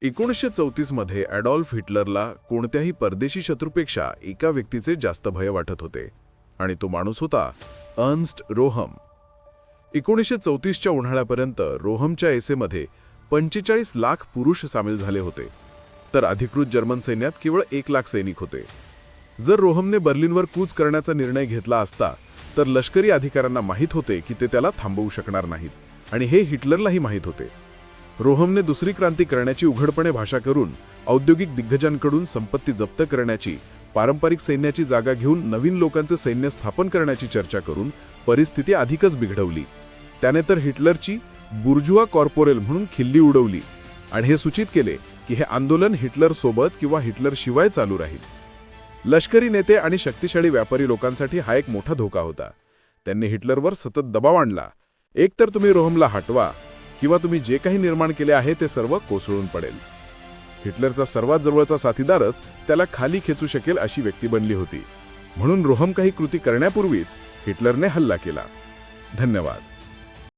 1934 मध्ये ॲडॉल्फ हिटलरला कोणत्याही परदेशी शत्रूपेक्षा एका व्यक्तीचे जास्त भय वाटत होते आणि तो माणूस होता अर्न्स्ट रोहम. 1934च्या उन्हाळ्यापर्यंत रोहमच्या एसेमध्ये 45 लाख पुरुष सामील झाले होते, तर अधिकृत जर्मन सैन्यात केवळ 1 लाख सैनिक होते. जर रोहमने बर्लिनवर कूच करण्याचा निर्णय घेतला असता तर लष्करी अधिकाऱ्यांना माहीत होते की ते त्याला थांबवू शकणार नाहीत आणि हे हिटलरलाही माहीत होते. रोहमने दुसरी क्रांती करण्याची उघडपणे भाषा करून औद्योगिक दिग्गजांकडून संपत्ती जप्त करण्याची, पारंपरिक सैन्याची जागा घेऊन नवीन लोकांचे सैन्य स्थापन करण्याची चर्चा करून परिस्थिती अधिकच बिघडवली. त्याने तर हिटलरची बुर्जुआ कॉर्पोरेल म्हणून खिल्ली उडवली आणि हे सूचित केले की हे आंदोलन हिटलर सोबत किंवा हिटलर शिवाय चालू राहील. लष्करी नेते आणि शक्तिशाली व्यापारी लोकांसाठी हा एक मोठा धोका होता. त्यांनी हिटलरवर सतत दबाव आणला, एकतर तुम्ही रोहमला हटवा किंवा तुम्ही जे काही निर्माण केले आहे ते सर्व कोसळून पडेल. हिटलरचा सर्वात जवळचा साथीदारच त्याला खाली खेचू शकेल अशी व्यक्ती बनली होती. म्हणून रोहम काही कृती करण्यापूर्वीच हिटलरने हल्ला केला. धन्यवाद.